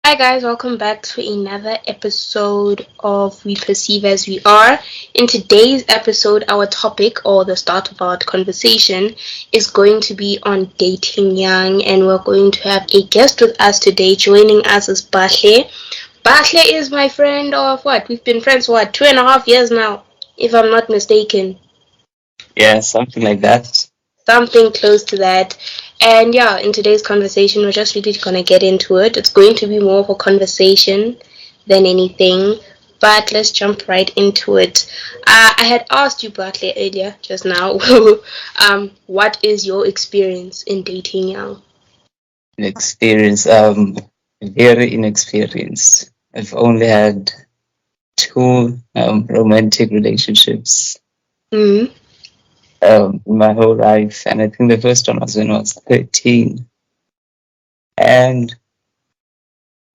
Hi guys, welcome back to another episode of We Perceive as We Are. In today's episode, our topic or the start of our conversation is going to be on dating young, and we're going to have a guest with us today. Joining us is Bahle. Bahle is my friend of what? We've been friends for what, 2.5 years now, if I'm not mistaken. Yeah, something like that. Something close to that. And yeah, in today's conversation, we're just really gonna get into it. It's going to be more of a conversation than anything, but let's jump right into it. I had asked you, Bartley, earlier, just now, what is your experience in dating young? An experience, very inexperienced. I've only had two romantic relationships Mm-hmm. in my whole life, and I think the first one was when I was 13. And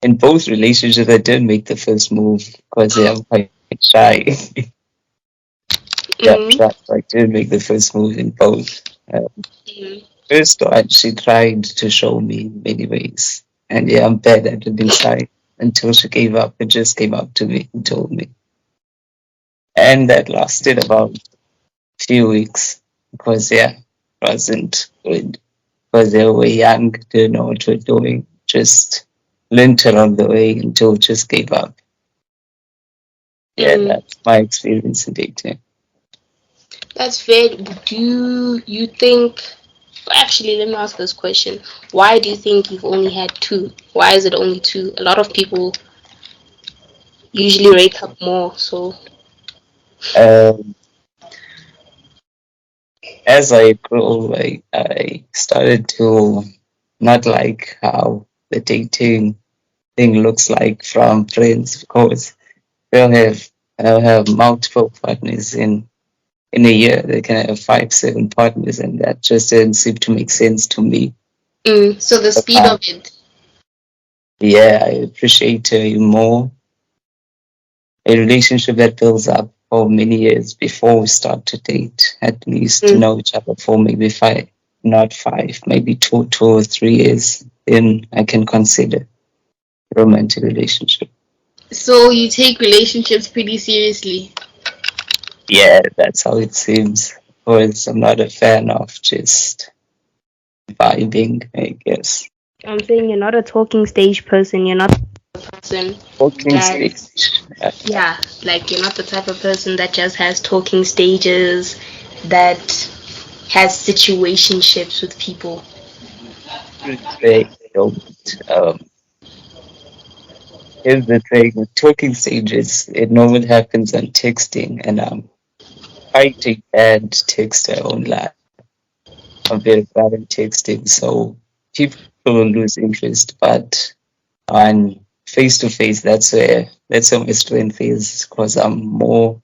in both relationships, I didn't make the first move because I'm quite shy. Yeah, Mm-hmm. shy, so I didn't make the first move in both. Um, First one, she tried to show me many ways, and yeah, I'm bad at it inside until she gave up and just came up to me and told me. And that lasted about a few weeks because, yeah, it wasn't good because they were young, didn't know what we're doing, just learned along the way until just gave up. Yeah, Mm-hmm. that's my experience in dating. That's fair. Do you think? Actually, let me ask this question. Why do you think you've only had two? Why is it only two? A lot of people usually rate up more. So, Um, as I grew, I started to not like how the dating thing looks like from friends because they'll have multiple partners in a year. They can have 5, 7 partners, and that just doesn't seem to make sense to me. so the But, speed of it. yeah, I appreciate more a relationship that builds up for many years before we start to date. At least to Mm. know each other for maybe five, not five, maybe 2 or 3 years. Then I can consider a romantic relationship. So you take relationships pretty seriously. Yeah, that's how it seems. Because I'm not a fan of just vibing, I guess. I'm saying you're not a talking stage person. You're not a person Walking that, stage. yeah, like you're not the type of person that just has talking stages, that has situationships with people. They don't. Here's the thing with talking stages, it normally happens on texting, and I take bad texter online. I'm very bad at texting, so people will lose interest. But on face to face, that's where my strength is because I'm more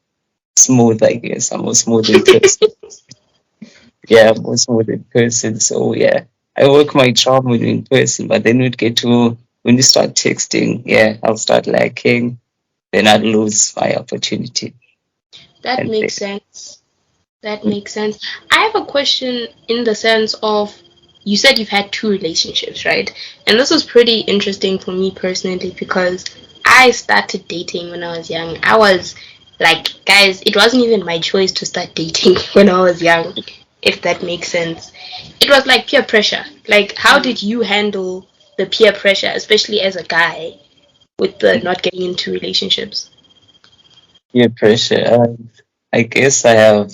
smooth, I guess. I'm more smooth in person. Yeah, I'm more smooth in person. So yeah, I work my charm with you in person, but then when you start texting, yeah, I'll start lacking. Then I'd lose my opportunity. That And makes sense. That makes sense. I have a question in the sense of you said you've had two relationships, right? And this was pretty interesting for me personally because I started dating when I was young. I was like, guys, it wasn't even my choice to start dating when I was young, if that makes sense. It was like peer pressure. Like, how did you handle the peer pressure, especially as a guy, with the not getting into relationships? peer pressure. I guess I have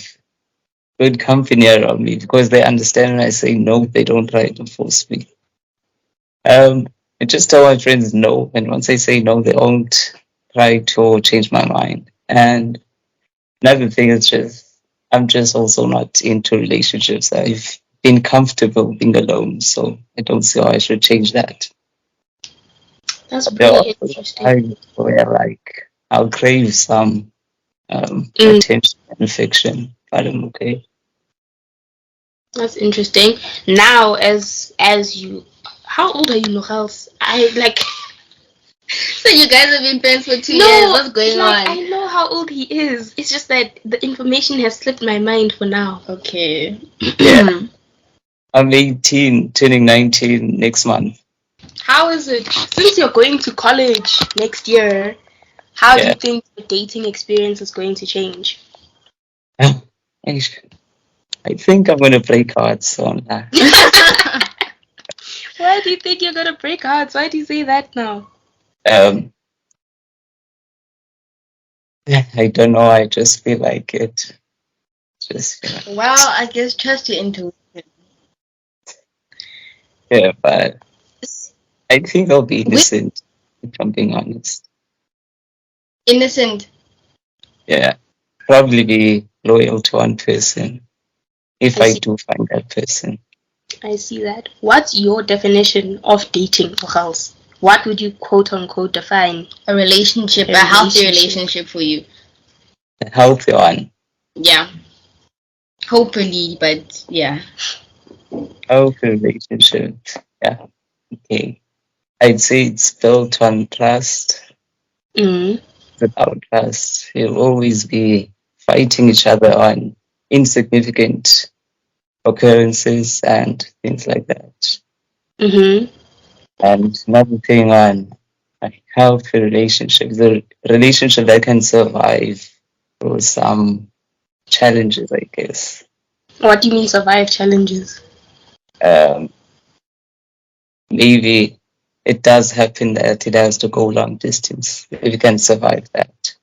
good company around me because they understand when I say no, they don't try to force me. Um, I just tell my friends no, and once I say no, they won't try to change my mind. And another thing is just I'm just also not into relationships. I've been comfortable being alone, so I don't see how I should change that. That's But there are pretty also interesting. times where like I'll crave some Mm, attention and affection, but I'm okay. that's interesting. Now, as you, how old are you, Nohals? I like. So you guys have been friends for 2 years. No, What's going like on? I know how old he is. It's just that the information has slipped my mind for now. Okay. Yeah, I'm 18, turning 19 next month. How is it? Since you're going to college next year, how do you Yeah. think the dating experience is going to change? I I think I'm gonna break hearts on that. Why do you think you're gonna break hearts? Why do you say that now? Um, I don't know. I just feel like it. Just Well, I guess trust your intuition. yeah, but I think I'll be With innocent. If I'm being honest. innocent. Yeah, probably be loyal to one person if I I see. do find that person. I see that. What's your definition of dating, or else? What would you quote unquote define A relationship, a a healthy relationship? relationship for you. A healthy one. Yeah. Hopefully, but yeah. Healthy relationship. Yeah. Okay. I'd say it's built on trust. Mm, Without trust, you'll always be fighting each other on insignificant occurrences and things like that. mm-hmm. And another thing on a healthy relationship, the relationship that can survive through some challenges, I guess. What do you mean survive challenges? Um, Maybe it does happen that it has to go long distance. If you can survive that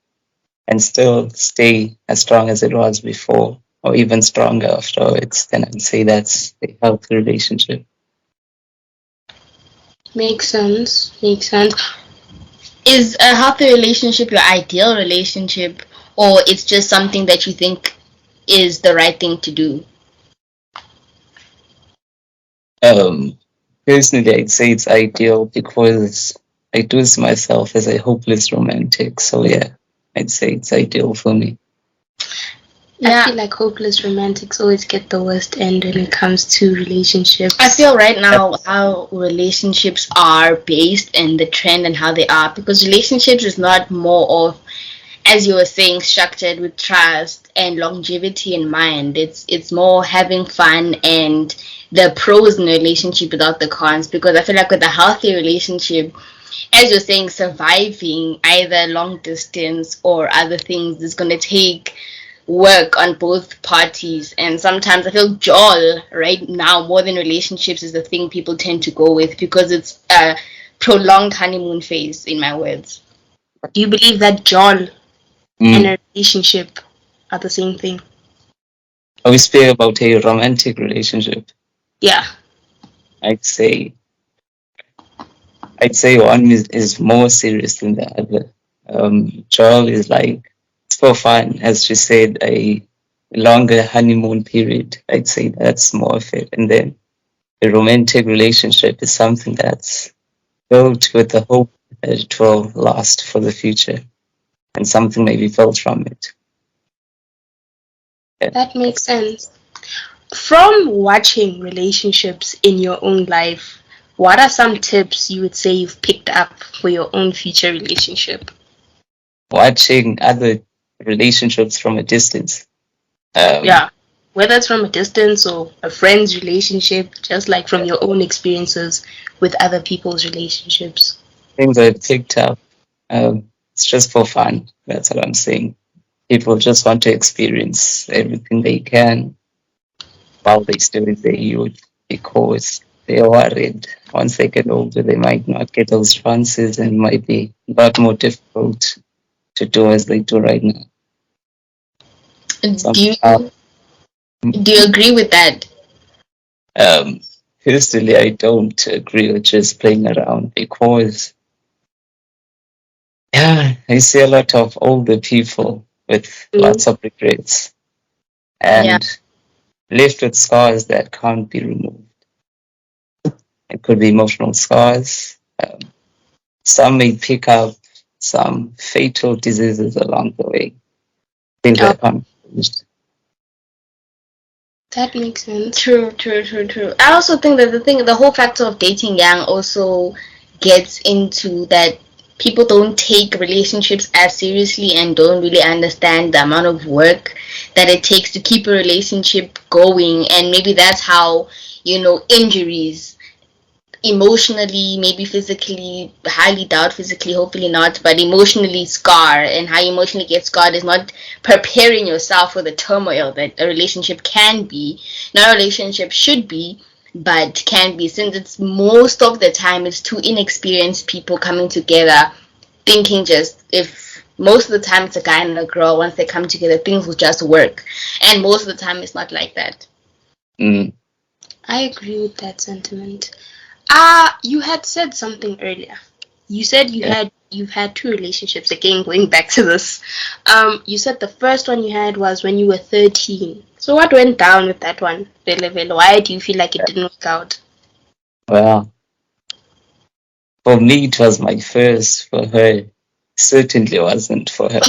and still stay as strong as it was before, or even stronger afterwards, then I'd say that's a healthy relationship. Makes sense. Makes sense. Is a healthy relationship your ideal relationship, or it's just something that you think is the right thing to do? Um, Personally, I'd say it's ideal because I do see myself as a hopeless romantic. So yeah, I'd say it's ideal for me. I Yeah. feel like hopeless romantics always get the worst end when it comes to relationships. I feel right now how relationships are based and the trend and how they are, because relationships is not more of, as you were saying, structured with trust and longevity in mind. It's more having fun and the pros in a relationship without the cons. Because I feel like with a healthy relationship, as you're saying, surviving either long distance or other things is going to take work on both parties. And sometimes I feel jol right now more than relationships is the thing people tend to go with, because it's a prolonged honeymoon phase, in my words. Do you believe that John and Mm. a relationship are the same thing? Are we speaking about a romantic relationship? Yeah. I'd say I'd say one is more serious than the other. Joel is like it's for fun, as she said, a longer honeymoon period. I'd say that's more of it, and then a romantic relationship is something that's built with the hope that it will last for the future and something may be built from it. Yeah, That makes sense. From watching relationships in your own life, what are some tips you would say you've picked up for your own future relationship? watching other relationships from a distance. Um, Yeah. Whether it's from a distance or a friend's relationship, just like from your own experiences with other people's relationships. Things I've picked up. It's just for fun. That's what I'm saying. People just want to experience everything they can while they still in their youth because they are worried once they get older they might not get those chances and it might be a lot more difficult to do as they do right now. Do Some, you do you agree with that? um, Personally, I don't agree with just playing around because yeah, I see a lot of older people with Mm. lots of regrets Yeah. and left with scars that can't be removed. It could be emotional scars. Some may pick up some fatal diseases along the way. Things Oh, that can't be managed. that makes sense. True, true, true, true. I also think that the whole factor of dating young also gets into that people don't take relationships as seriously and don't really understand the amount of work that it takes to keep a relationship going. And maybe that's how, injuries emotionally, maybe physically, highly doubt physically, hopefully not, but emotionally scar. And how you emotionally get scarred is not preparing yourself for the turmoil that a relationship can be. Not a relationship should be, but can be, since it's most of the time it's two inexperienced people coming together, thinking just if most of the time it's a guy and a girl, once they come together, things will just work. And most of the time it's not like that. Mm. I agree with that sentiment. You had said something earlier. You said Yeah. you've had two relationships. Again, going back to this. You said the first one you had was when you were 13. So what went down with that one? Vele? Why do you feel like it didn't work out? Well, for me, it was my first. For her, certainly wasn't for her.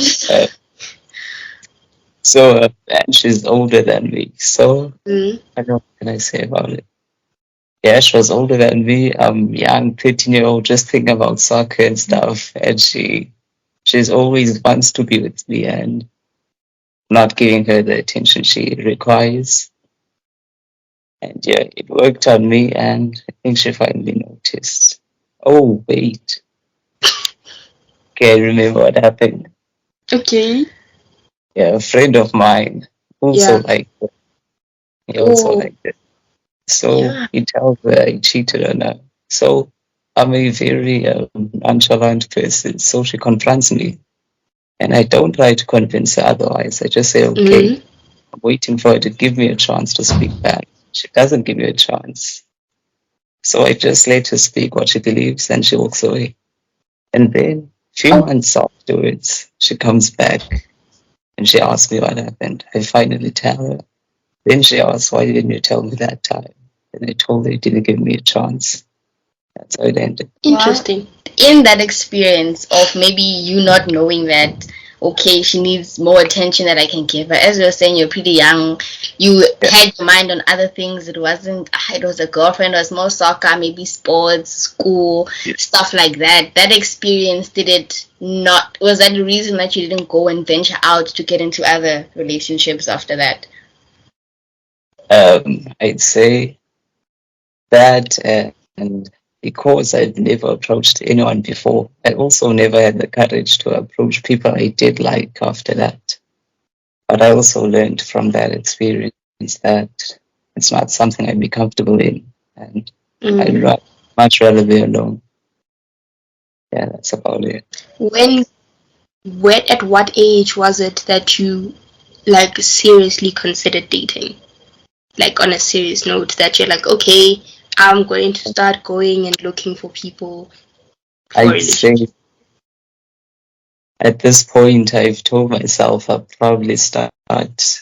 And she's older than me. So, Mm, I don't know what can I say about it. Yeah, she was older than me. I'm young, 13-year-old, just thinking about soccer and stuff. And she's always wants to be with me and not giving her the attention she requires. And yeah, it worked on me, and I think she finally noticed. Oh, wait. Okay, I remember what happened. okay. Yeah, a friend of mine also Yeah. liked it. He also Oh, liked it. So Yeah. he tells her I cheated on her. So I'm a very nonchalant person. So she confronts me, and I don't try to convince her otherwise. I just say, okay, mm, I'm waiting for her to give me a chance to speak back. She doesn't give me a chance. So I just let her speak what she believes, and she walks away. And then a few oh, months afterwards, she comes back and she asks me what happened. I finally tell her. Then she asks, why didn't you tell me that time? And I told her you didn't give me a chance. That's how it ended. Well, interesting. in that experience of maybe you not knowing that, okay, she needs more attention that I can give her. As you were saying, you're pretty young. You Yeah. had your mind on other things. It was a girlfriend, it was more soccer, maybe sports, school, Yeah. stuff like that. That experience, was that the reason that you didn't go and venture out to get into other relationships after that? I'd say that, and because I'd never approached anyone before, I also never had the courage to approach people I did like after that. But I also learned from that experience that it's not something I'd be comfortable in, and I'd Mm. much rather be alone. Yeah, that's about it. When, at what age was it that you like seriously considered dating? Like on a serious note, that you're like, okay, I'm going to start going and looking for people for a I'd say relationship. at this point, I've told myself I'll probably start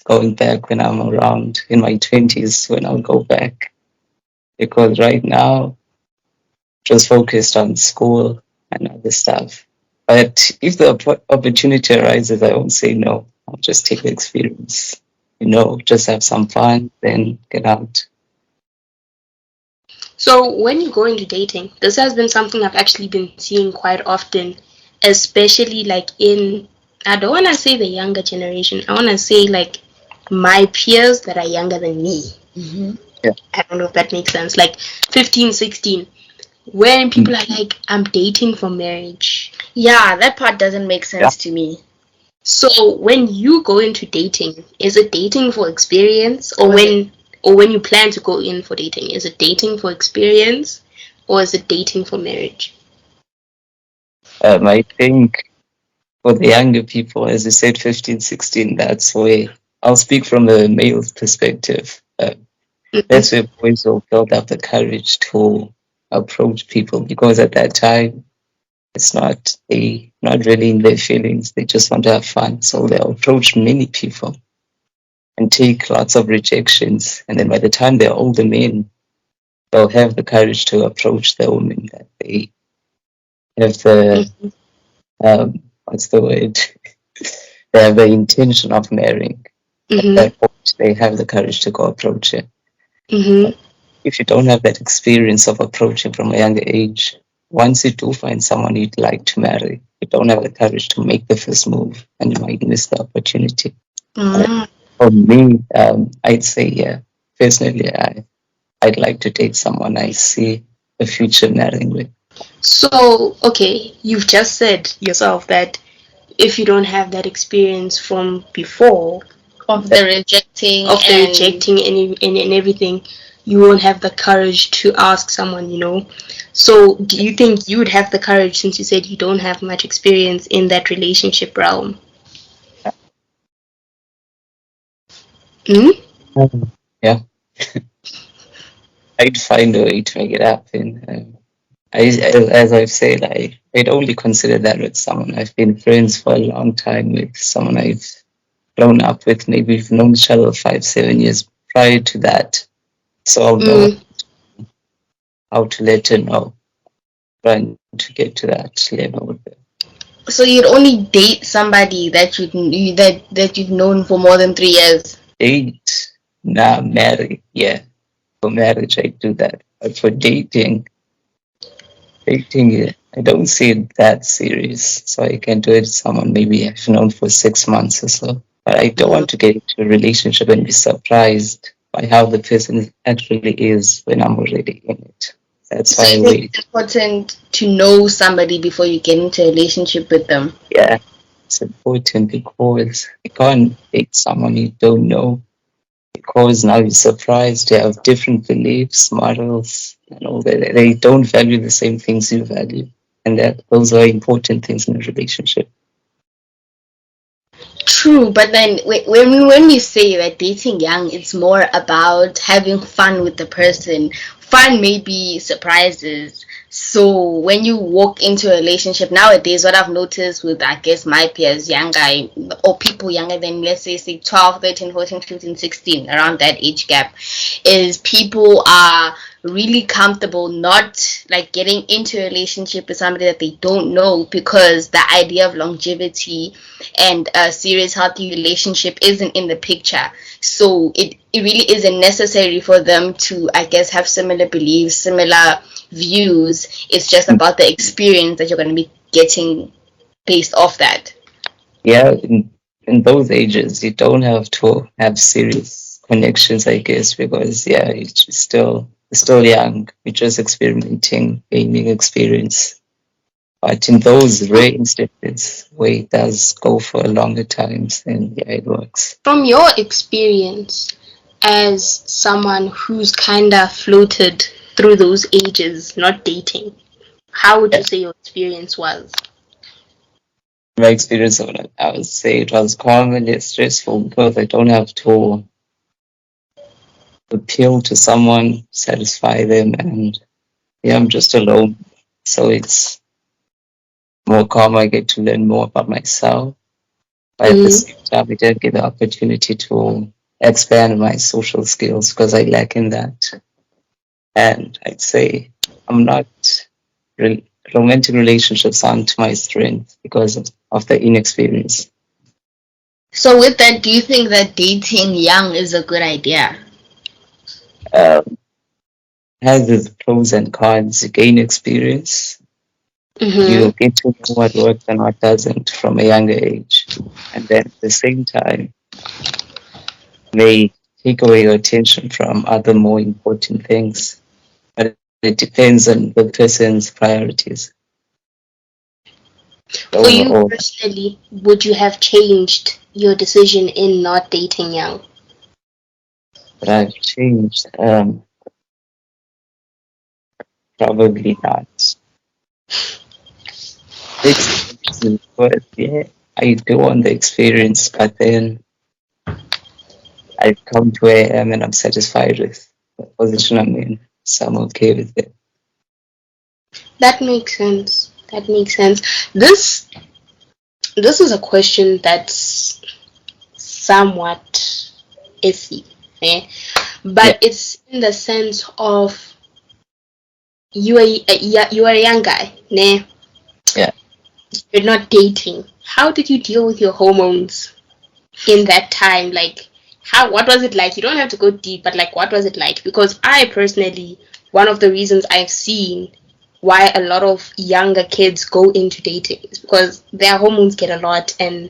going back when I'm around in my 20s when I'll go back. Because right now, just focused on school and other stuff. But if the opportunity arises, I won't say no. I'll just take the experience. Just have some fun, then get out. So when you go into dating, this has been something I've actually been seeing quite often, especially like in, I don't want to say the younger generation, I want to say like my peers that are younger than me. Mm-hmm. Yeah. I don't know if that makes sense. Like 15, 16, when Mm. people are like, I'm dating for marriage. Yeah, that part doesn't make Yeah. sense to me. So when you go into dating, is it dating for experience, or Or is it when you plan to go in for dating, is it dating for experience or is it dating for marriage? I think for the younger people, as you said, 15, 16, that's where I'll speak from a male perspective. That's Mm-hmm. where boys will build up the courage to approach people because at that time it's not really in their feelings. They just want to have fun. So they'll approach many people and take lots of rejections. And then by the time they're older men, they'll have the courage to approach the woman that they have the what's the word? They have the intention of marrying. At Mm-hmm. that point they have the courage to go approach her. Mm-hmm. If you don't have that experience of approaching from a younger age, once you do find someone you'd like to marry, you don't have the courage to make the first move and you might miss the opportunity. mm, For me, I'd say, yeah, personally, I'd like to date someone I see. a future marrying with. So, okay, you've just said yourself that if you don't have that experience from before of the rejecting of the and rejecting and everything, you won't have the courage to ask someone, you know. So, do you think you would have the courage since you said you don't have much experience in that relationship realm? Hmm? Yeah, I'd find a way to make it happen. As I've said, I'd only consider that with someone I've been friends for a long time with, someone I've grown up with. Maybe we've known each other 5, 7 years prior to that. So I'll know Mm. how to let her know, trying to get to that level with her. so you'd only date somebody that you've known for more than 3 years. Date, nah, marry, yeah. For marriage, I do that. But for dating, yeah, I don't see it that serious. So I can do it with someone maybe I've known for 6 months or so. But I don't Mm. want to get into a relationship and be surprised by how the person actually is when I'm already in it. That's So why I you think wait. it's important to know somebody before you get into a relationship with them? Yeah, it's important because you can't date someone you don't know because now you're surprised they have different beliefs, morals, and all that. They don't value the same things you value. And that those are important things in a relationship. True, but then when we say that dating young, it's more about having fun with the person. Fun may be surprises. So when you walk into a relationship nowadays, what I've noticed with, I guess, my peers younger, or people younger than, let's say 12, 13, 14, 15, 16, around that age gap, is people are really comfortable not like getting into a relationship with somebody that they don't know, because the idea of longevity and a serious healthy relationship isn't in the picture. So it really isn't necessary for them to, I guess, have similar beliefs, similar views. It's just about the experience that you're going to be getting based off that. Yeah, in those ages, you don't have to have serious connections, I guess, because yeah, you're still young. You're just experimenting, gaining experience. But in those rare instances where it does go for longer times, then yeah, it works. From your experience as someone who's kind of floated through those ages, not dating, how would Yeah. you say your experience was? My experience of it, I would say it was commonly stressful because I don't have to appeal to someone, satisfy them, and yeah, I'm just alone. So it's more calm. I get to learn more about myself. But at the Mm. same time, I did get the opportunity to expand my social skills because I lack in that. And I'd say I'm not romantic relationships aren't my strength because of the inexperience. So with that, do you think that dating young is a good idea? Um, has its pros and cons. You gain experience. Mm-hmm. You get to know what works and what doesn't from a younger age. And then at the same time, may take away your attention from other more important things. But it depends on the person's priorities. For you Overall, personally, would you have changed your decision in not dating young? but I've changed. Probably not. Experiences, but yeah, I do want the experience, but then I've come to where I am and I'm satisfied with the position I'm in. So I'm okay with it. That makes sense. That makes sense. This is a question that's somewhat iffy, eh? Yeah, But it's in the sense of you are a young guy, ne? yeah. You're not dating. How did you deal with your hormones in that time? Like, how? What was it like? You don't have to go deep, but like, what was it like? Because I personally, one of the reasons I've seen why a lot of younger kids go into dating is because their hormones get a lot and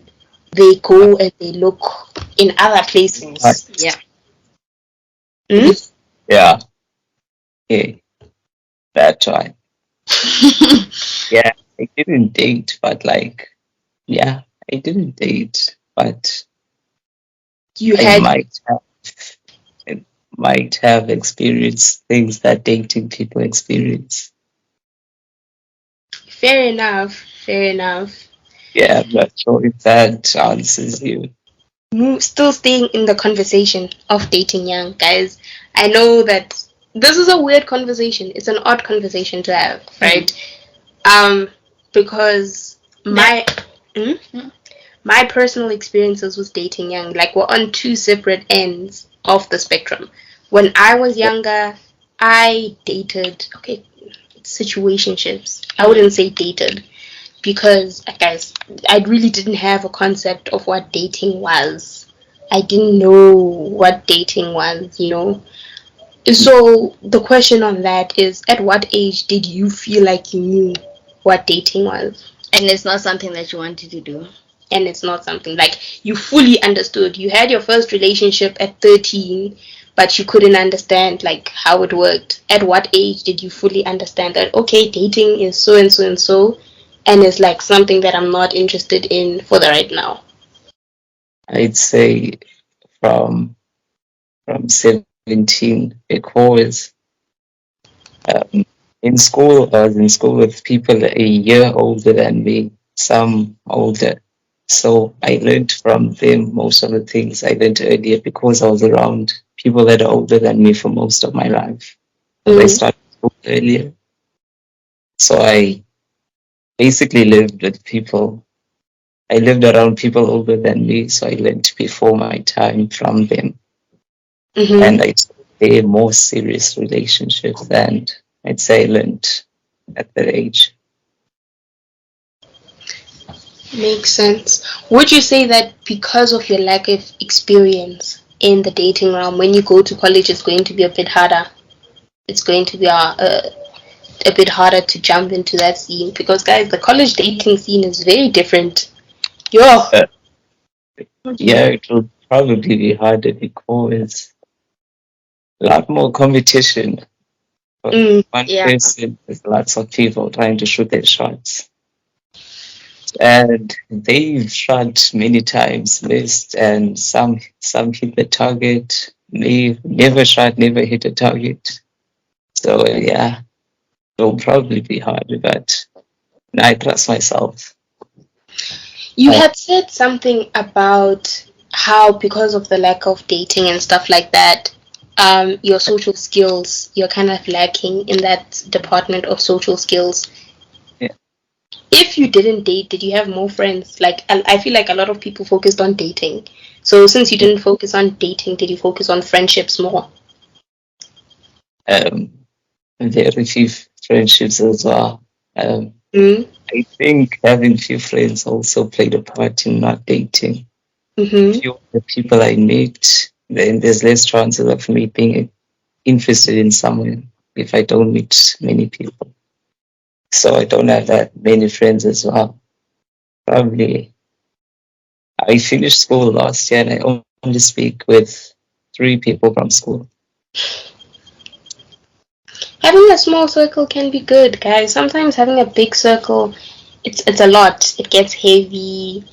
they go and they look in other places. Right. Yeah. Mm? Yeah. Okay. That's why. Yeah, I didn't date, but like, yeah, I didn't date, but You I had I might have experienced things that dating people experience. fair enough, fair enough. Yeah, I'm not sure if that answers you. Still staying in the conversation of dating young guys, I know that this is a weird conversation. It's an odd conversation to have, right? Um, because Yeah. my my personal experiences with dating young, like, were on two separate ends of the spectrum. When I was younger, I dated, okay, situationships. I wouldn't say dated because, guys, I really didn't have a concept of what dating was. I didn't know what dating was. So the question on that is, at what age did you feel like you knew what dating was? And it's not something that you wanted to do. And it's not something like you fully understood. You had your first relationship at 13, but you couldn't understand like how it worked. At what age did you fully understand that, okay, dating is so and so and so, and it's like something that I'm not interested in for the right now? I'd say from 17 because um, in school I was in school with people a year older than me, some older. So I learned from them most of the things I learned earlier because I was around people that are older than me for most of my life. Because I Mm. started school earlier. So I basically lived with people. I lived around people older than me, so I learned before my time from them. And Mm-hmm. I'd say more serious relationships than I'd say I learned at that age. Makes sense. Would you say that because of your lack of experience in the dating realm, when you go to college, it's going to be a bit harder? It's going to be a bit harder to jump into that scene because, guys, the college dating scene is very different. Yo. Uh, yeah, it will probably be harder because a lot more competition. For Mm. one Yeah. person, there's lots of people trying to shoot their shots. And they've shot many times, missed, and some hit the target. Never shot, never hit a target. So yeah, it'll probably be hard, but I trust myself. You Uh, had said something about how, because of the lack of dating and stuff like that, your social skills, you're kind of lacking in that department of social skills. yeah, If you didn't date, did you have more friends? Like, I feel like a lot of people focused on dating. So since you yeah. didn't focus on dating, did you focus on friendships more? Um, very few friendships as well. Um, Mm. I think having few friends also played a part in not dating. Mm-hmm. Few of the people I meet, then there's less chances of me being interested in someone if I don't meet many people. So I don't have that many friends as well. Probably I finished school last year and I only speak with three people from school. Having a small circle can be good, guys. Sometimes having a big circle, it's a lot. It gets heavy.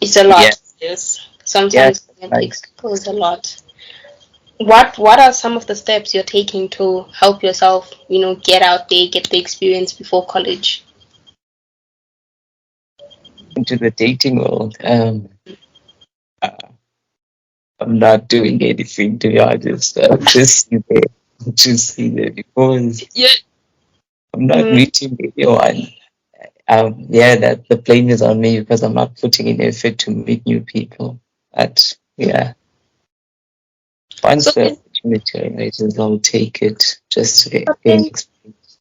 It's a Yeah, lot. Yes. yeah, Sometimes having a big nice. circle is a lot. What are some of the steps you're taking to help yourself, get out there, get the experience before college? Into the dating world. Uh, I'm not doing anything to be honest. Just see there because Yeah. I'm not Mm. meeting anyone. Yeah, that the blame is on me because I'm not putting in effort to meet new people. But yeah, So once the then, opportunity arises, I'll take it just to but gain then experience.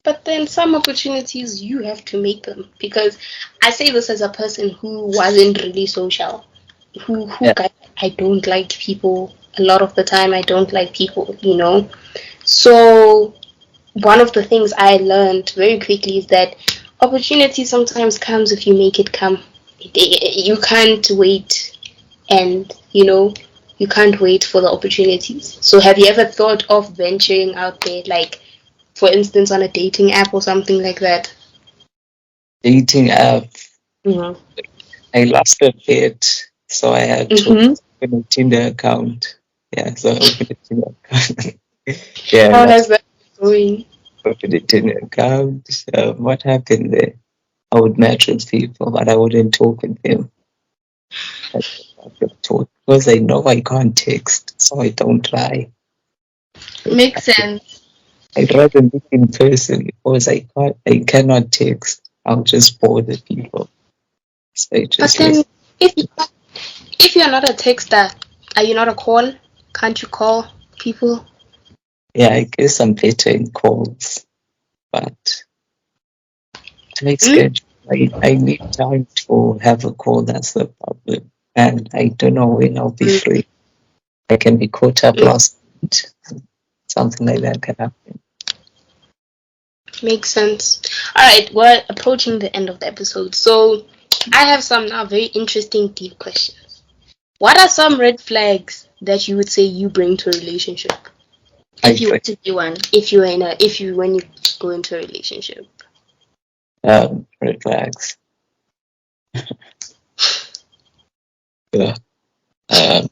But then some opportunities you have to make them, because I say this as a person who wasn't really social, who Yeah, got, I don't like people a lot of the time. I don't like people. So one of the things I learned very quickly is that opportunity sometimes comes if you make it come. You can't wait, and you can't wait for the opportunities. So have you ever thought of venturing out there, like for instance, on a dating app or something like that? Dating app, Mm-hmm. I lost a bit, so I had to Mm-hmm. open a Tinder account. Yeah, so I opened a Tinder account. Yeah, I How lost has that been going? opened a Tinder account. What happened there? I would match with people, but I wouldn't talk with them. I would talk because I know I can't text, so I don't try. Makes sense. I'd rather meet in person because I cannot text. I'll just bore the people. So I But just then, listen. if if you're not a texter, are you not a call? Can't you call people? Yeah, I guess I'm better in calls, but tight Hmm? schedule. I need time to have a call. That's the problem, and I don't know when I'll be Mm, free. I can be caught up mm, last minute. Something like that can happen. makes sense. All right, we're approaching the end of the episode, so I have some now very interesting, deep questions. What are some red flags that you would say you bring to a relationship? I If you want to be one. If you when you go into a relationship. red flags. Yeah. Um,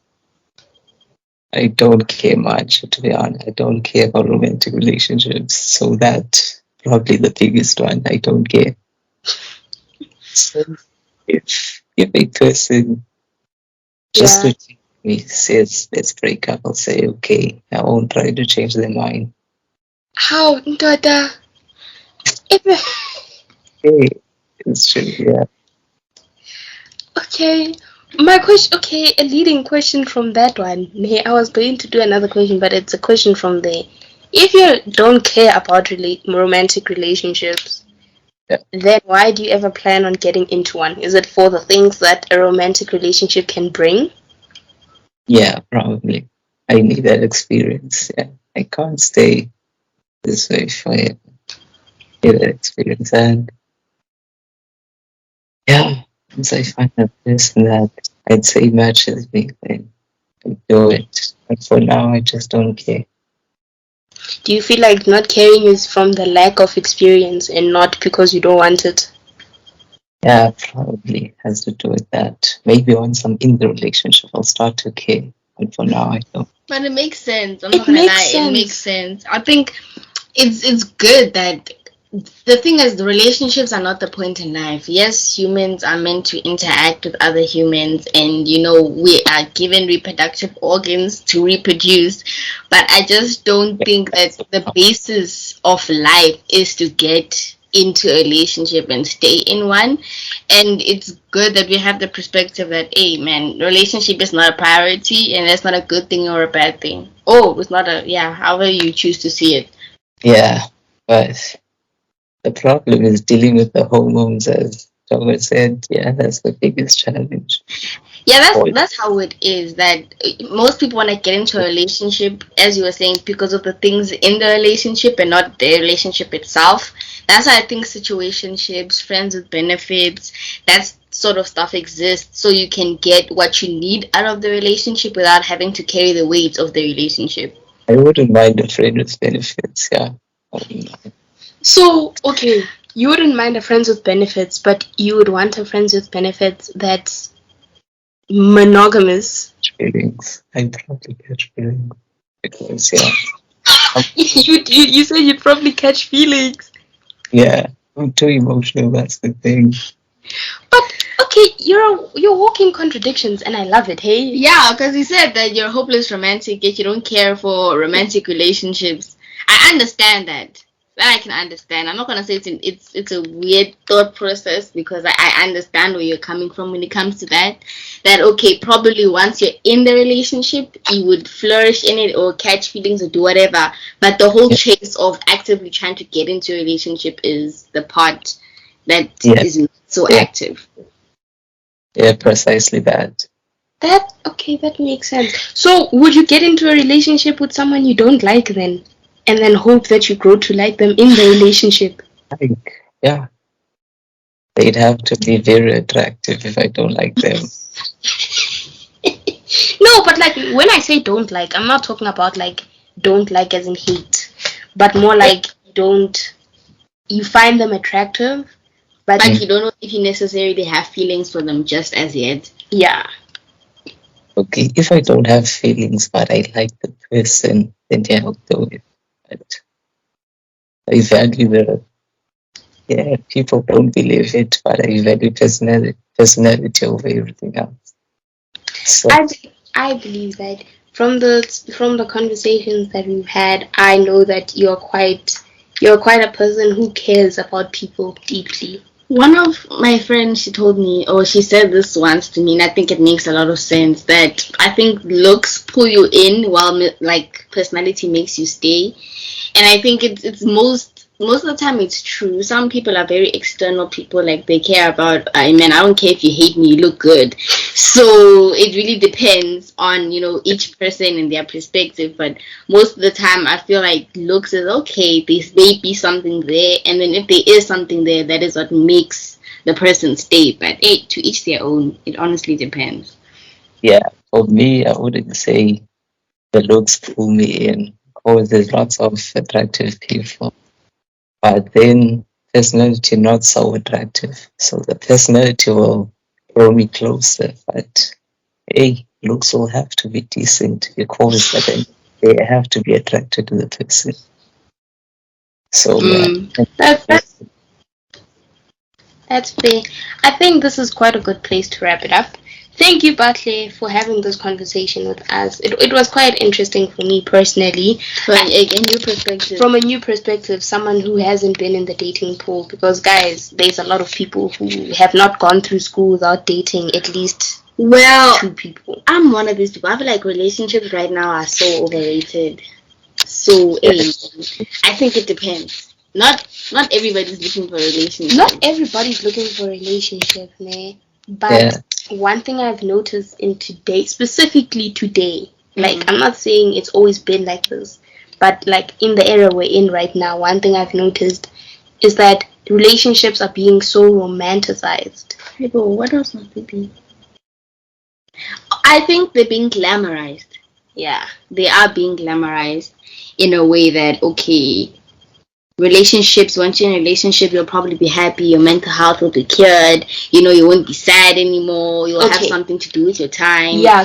I don't care much, to be honest. I don't care about romantic relationships. So that probably the biggest one. I don't care. So if a person just Yeah. looking at me says let's break up, I'll say okay. I won't try to change their mind. How, Dada? If Hey, it's true, yeah. okay, my question. Okay, a leading question from that one. Hey, I was going to do another question, but it's a question from there. If you don't care about romantic relationships, Yeah, then why do you ever plan on getting into one? Is it for the things that a romantic relationship can bring? yeah, probably. I need that experience. Yeah. I can't stay this way forever. Get that experience. And yeah, once I find a person that I'd say matches me, then I do it. But for now, I just don't care. Do you feel like not caring is from the lack of experience and not because you don't want it? Yeah, probably has to do with that. Maybe once I'm in the relationship, I'll start to care. But for now, I don't. But it makes sense. I'm not It gonna makes lie, it makes sense. sense. I think it's good that the thing is the relationships are not the point in life. Yes, humans are meant to interact with other humans and we are given reproductive organs to reproduce, but I just don't Yeah, think that that's the the problem. basis of life is to get into a relationship and stay in one. And it's good that we have the perspective that, hey man, relationship is not a priority and that's not a good thing or a bad thing. Oh, it's not a, yeah, however you choose to see it. Yeah, but the problem is dealing with the hormones, as Thomas said. Yeah, that's the biggest challenge. Yeah, that's Or that's how it is. That most people want to get into a relationship, as you were saying, because of the things in the relationship and not the relationship itself. That's why I think situationships, friends with benefits, that sort of stuff exists, so you can get what you need out of the relationship without having to carry the weight of the relationship. I wouldn't mind a friend with benefits. Yeah, I wouldn't mind. So, okay, you wouldn't mind a friends with benefits, but you would want a friends with benefits that's monogamous. Feelings. I probably catch feelings because yeah, I'm, You said you'd probably catch feelings. yeah, I'm too emotional. That's the thing. But okay, you're walking contradictions and I love it, hey? Yeah, because he said that you're hopeless romantic, yet you don't care for romantic relationships. I understand that. That I can understand. I'm not gonna say it's a weird thought process because I understand where you're coming from when it comes to that. That okay, probably once you're in the relationship, you would flourish in it or catch feelings or do whatever. But the whole Yeah, chase of actively trying to get into a relationship is the part that yeah, is not so yeah, active. yeah, precisely that. That makes sense. So, would you get into a relationship with someone you don't like then? And then hope that you grow to like them in the relationship? Like, yeah, they'd have to be very attractive if I don't like them. No, but like when I say don't like, I'm not talking about like don't like as in hate, but more Yeah, like you find them attractive, but But you don't know if you necessarily have feelings for them just as yet. yeah. Okay, if I don't have feelings but I like the person, then yeah, I'll do it. But I value the yeah, people don't believe it, but I value personality over everything else. So I believe that from the conversations that we've had, I know that you're quite a person who cares about people deeply. One of my friends, she told me, or she said this once to me, and I think it makes a lot of sense, that I think looks pull you in while like personality makes you stay. And I think it's most of the time it's true. Some people are very external people, like they care about, I mean, I don't care if you hate me, you look good. So it really depends on, each person and their perspective. But most of the time I feel like looks is okay, there may be something there, and then if there is something there, that is what makes the person stay. But hey, to each their own. It honestly depends. yeah, for me, I wouldn't say the looks pull me in because there's lots of attractive people, but then personality not so attractive. So the personality will draw me closer, but hey, looks will have to be decent because at the end they have to be attracted to the person. So yeah, Mm. That, that's fair. I think this is quite a good place to wrap it up. Thank you, Bahle, for having this conversation with us. It was quite interesting for me personally. From a new perspective. From a new perspective, someone who hasn't been in the dating pool, because guys, there's a lot of people who have not gone through school without dating at least Well, 2 people. I'm one of these people. I feel like relationships right now are so overrated. So, yeah, I think it depends. Not everybody's looking for a relationship. Not everybody's looking for a relationship, man. But yeah, one thing I've noticed in today, specifically today, like Mhm. I'm not saying it's always been like this, but like in the era we're in right now, one thing I've noticed is that relationships are being so romanticized. People, what else must they be? I think they're being glamorized. Yeah. They are being glamorized in a way that, okay, relationships, once you're in a relationship, you'll probably be happy, your mental health will be cured, you won't be sad anymore, you'll have Okay. something to do with your time. Yeah,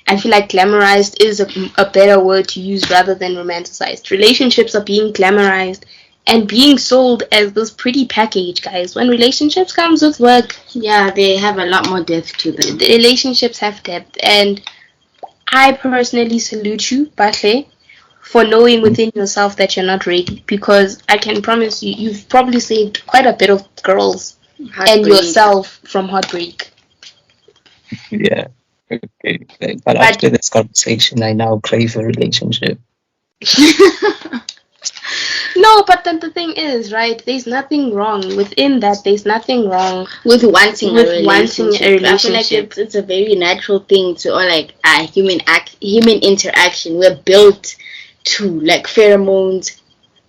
I feel like glamorized is a better word to use rather than romanticized. Relationships are being glamorized and being sold as this pretty package, guys. When relationships comes with work, Yeah, they have a lot more depth to them. the relationships have depth. And I personally salute you, Bahle, for knowing within yourself that you're not ready, because I can promise you, you've probably saved quite a bit of girls and Heartbreak. yourself from heartbreak. yeah. Okay. But But after this conversation, I now crave a relationship. no, but then the thing is, right? There's nothing wrong within that. There's nothing wrong with wanting with a wanting relationship. a I feel like relationship. it's a very natural thing to, or like human interaction. We're built to like pheromones,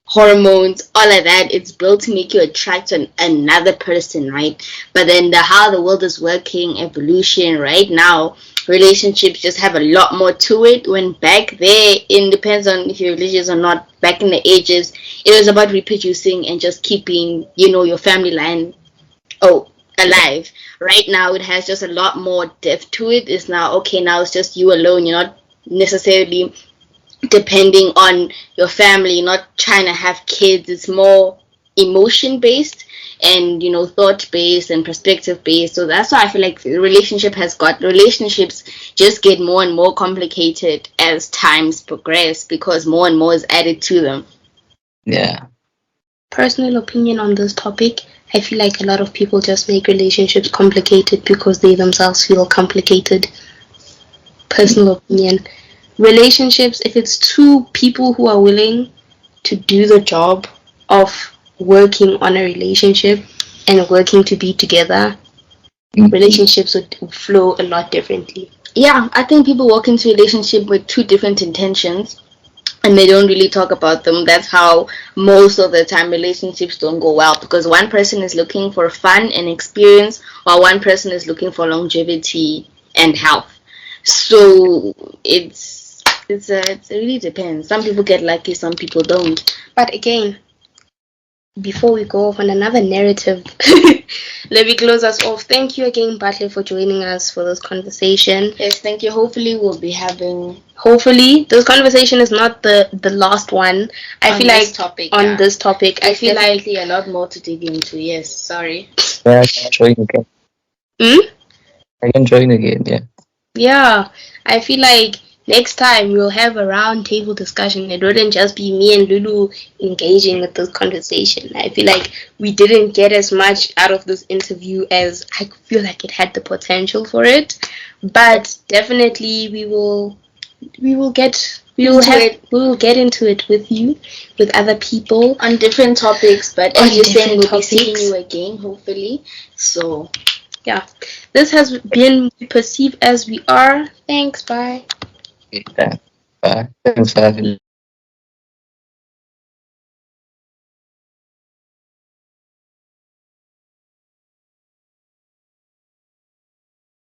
hormones, all of that. It's built to make you attract another person, right? But then how the world is working, evolution right now, relationships just have a lot more to it. When back there, it depends on if you're religious or not. Back in the ages, it was about reproducing and just keeping, your family line alive. Right now it has just a lot more depth to it. It's now okay, now it's just you alone. You're not necessarily depending on your family, you're not trying to have kids. It's more emotion based and thought based and perspective based. So that's why I feel like relationships just get more and more complicated as times progress, because more and more is added to them. Yeah. Personal opinion on this topic, I feel like a lot of people just make relationships complicated because they themselves feel complicated. Personal opinion. Relationships, if it's 2 people who are willing to do the job of working on a relationship and working to be together, relationships would flow a lot differently. Yeah, I think people walk into a relationship with 2 different intentions and they don't really talk about them. That's how most of the time relationships don't go well, because one person is looking for fun and experience while one person is looking for longevity and health. So it really depends. Some people get lucky, some people don't. But again, before we go off on another narrative, let me close us off. Thank you again, Bahle, for joining us for this conversation. Yes, thank you. Hopefully, we'll be having Hopefully, this conversation is not the last one. I feel like topic. on this topic, I There's feel like definitely a lot more to dig into. Yes, sorry. Yeah, I can join again. I can join again, yeah. yeah, I feel like next time we'll have a round table discussion. It wouldn't just be me and Lulu engaging with this conversation. I feel like we didn't get as much out of this interview as I feel like it had the potential for it. But definitely we will get into it with you, with other people On different topics, but on as you're saying, different we'll be seeing topics. you again, hopefully. So, Yeah, this has been Perceive as We Are. Thanks, bye. Yeah. Bye. Thanks for having me.